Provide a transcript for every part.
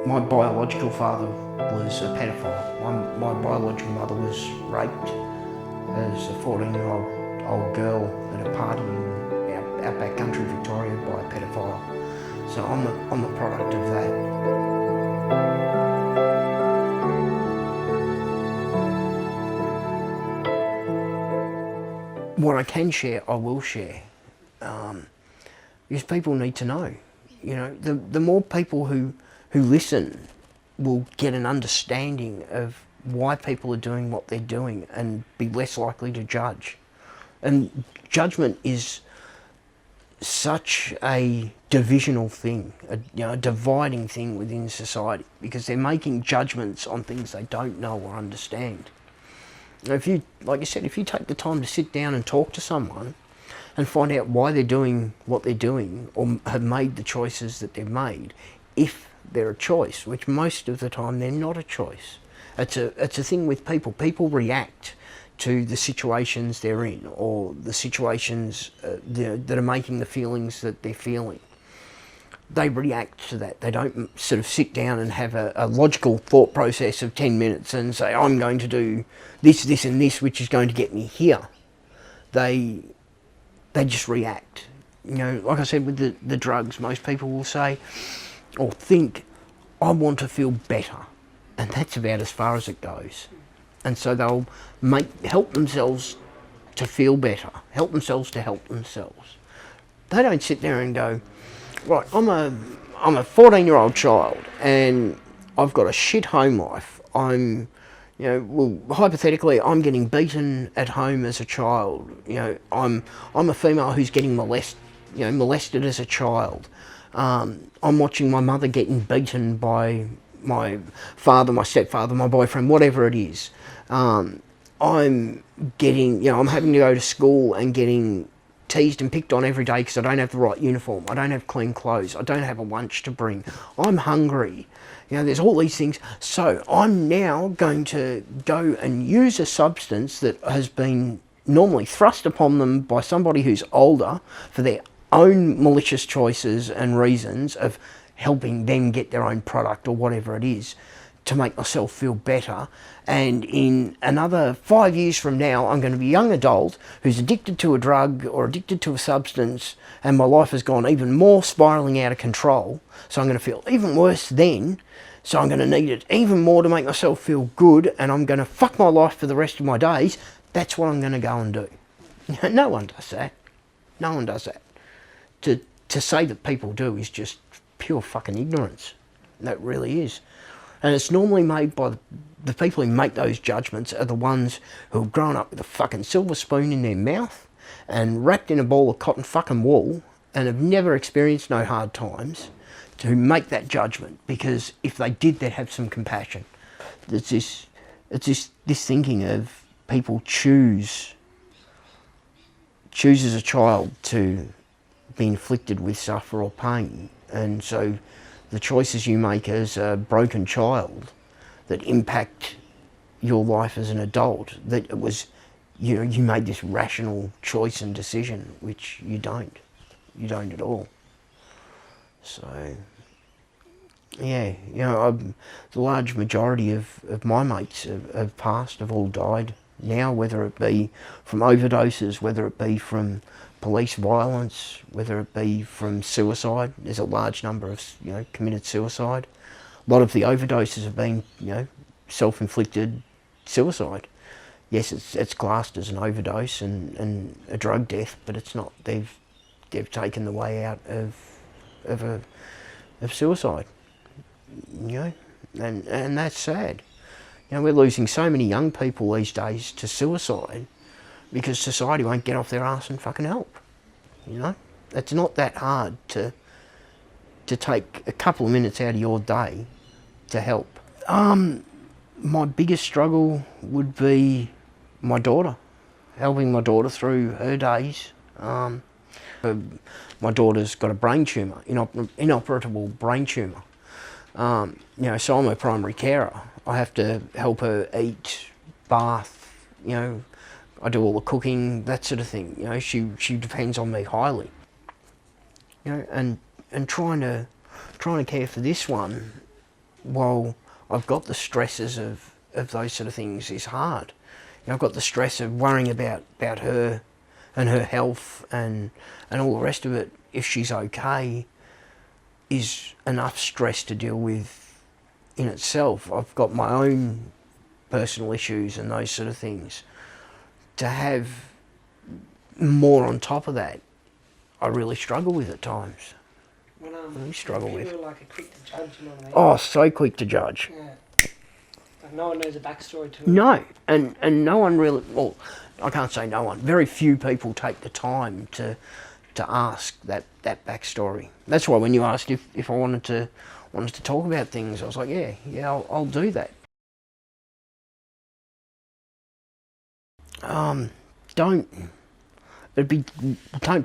My biological father was a pedophile. My biological mother was raped as a 14-year-old girl at a party in outback country Victoria by a pedophile. So I'm the product of that. What I can share, I will share, because people need to know. You know, the more people who listen will get an understanding of why people are doing what they're doing and be less likely to judge. And judgment is such a divisional thing, a dividing thing within society, because they're making judgments on things they don't know or understand. If you, like you said, if you take the time to sit down and talk to someone and find out why they're doing what they're doing or have made the choices that they've made, if they're a choice, which most of the time they're not a choice. It's a thing with people. People react to the situations they're in or the situations that are making the feelings that they're feeling. They react to that. They don't sort of sit down and have a logical thought process of 10 minutes and say, I'm going to do this, this and this, which is going to get me here. They just react. You know, like I said with the drugs, most people will say or think, I want to feel better. And that's about as far as it goes. And so they'll help themselves to feel better, help themselves to help themselves. They don't sit there and go, right, I'm a 14-year-old child and I've got a shit home life. Hypothetically, I'm getting beaten at home as a child. You know, I'm a female who's getting molested as a child. I'm watching my mother getting beaten by my father, my stepfather, my boyfriend, whatever it is. I'm having to go to school and getting teased and picked on every day because I don't have the right uniform, I don't have clean clothes, I don't have a lunch to bring, I'm hungry. You know, there's all these things. So I'm now going to go and use a substance that has been normally thrust upon them by somebody who's older for their own malicious choices and reasons of helping them get their own product or whatever it is, to make myself feel better. And in another 5 years from now, I'm going to be a young adult who's addicted to a drug or addicted to a substance, and my life has gone even more spiralling out of control. So I'm going to feel even worse then. So I'm going to need it even more to make myself feel good, and I'm going to fuck my life for the rest of my days. That's what I'm going to go and do. No one does that. No one does that. To say that people do is just pure fucking ignorance. That really is. And it's normally made by the people who make those judgments are the ones who have grown up with a fucking silver spoon in their mouth and wrapped in a ball of cotton fucking wool and have never experienced no hard times to make that judgment, because if they did, they'd have some compassion. It's this thinking of people choose as a child to be inflicted with suffer or pain, and so the choices you make as a broken child that impact your life as an adult, that it was, you made this rational choice and decision, which you don't at all. So yeah, the large majority of my mates have passed, have all died now, whether it be from overdoses, whether it be from police violence, whether it be from suicide. There's a large number of committed suicide. A lot of the overdoses have been self-inflicted suicide. Yes, it's classed as an overdose and a drug death, but it's not. They've taken the way out of suicide. And that's sad. We're losing so many young people these days to suicide because society won't get off their arse and fucking help. It's not that hard to take a couple of minutes out of your day to help. My biggest struggle would be my daughter, helping my daughter through her days. My daughter's got a brain tumour, inoperable brain tumour. So I'm her primary carer. I have to help her eat, bath, I do all the cooking, that sort of thing. She depends on me highly. And trying to care for this one while I've got the stresses of those sort of things, is hard. You know, I've got the stress of worrying about her and her health and all the rest of it. If she's okay, is enough stress to deal with in itself. I've got my own personal issues and those sort of things. To have more on top of that, I really struggle with at times. Really struggle with. People are like quick to judge, you know what I mean? Oh, so quick to judge. Yeah. Like no one knows a backstory to it. No, and no one really, well, I can't say no one, very few people take the time to ask that backstory. That's why when you asked if I wanted to talk about things, I was like, yeah, I'll do that. Don't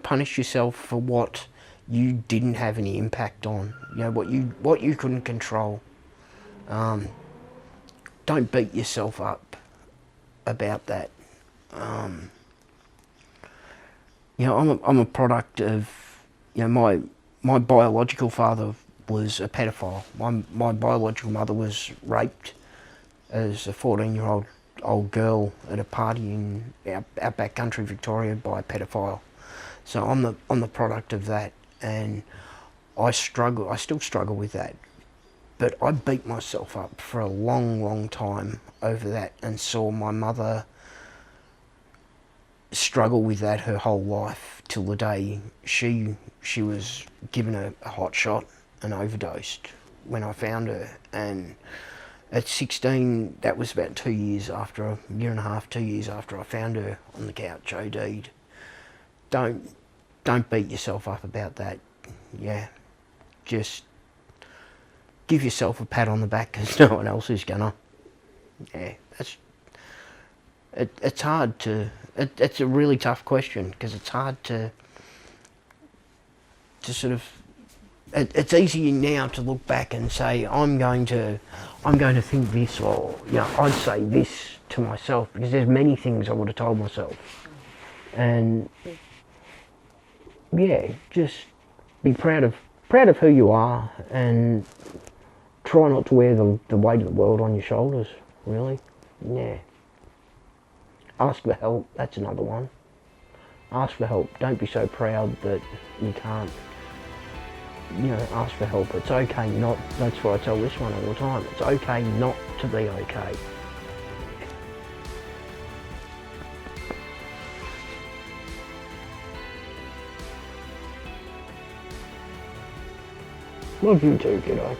punish yourself for what you didn't have any impact on. You know, what you couldn't control. Don't beat yourself up about that. You know, I'm a product of, you know, my biological father was a pedophile. My biological mother was raped as a 14-year-old girl at a party in our backcountry Victoria by a pedophile. So I'm the product of that, and I still struggle with that. But I beat myself up for a long time over that, and saw my mother struggle with that her whole life till the day she was given a hot shot and overdosed when I found her. And at 16, that was about 2 years after, a year and a half, 2 years after I found her on the couch, OD'd. Don't beat yourself up about that. Yeah, just give yourself a pat on the back, because no one else is gonna. Yeah, it's hard to. It's a really tough question, because it's hard to sort of. It's easy now to look back and say, I'm going to think this, or, you know, I'd say this to myself, because there's many things I would have told myself. And yeah, just be proud of who you are, and try not to wear the weight of the world on your shoulders, really. Yeah. Ask for help, that's another one. Ask for help. Don't be so proud that you can't. You know, ask for help. It's okay not, that's what I tell this one all the time, it's okay not to be okay. Love you too, kiddo.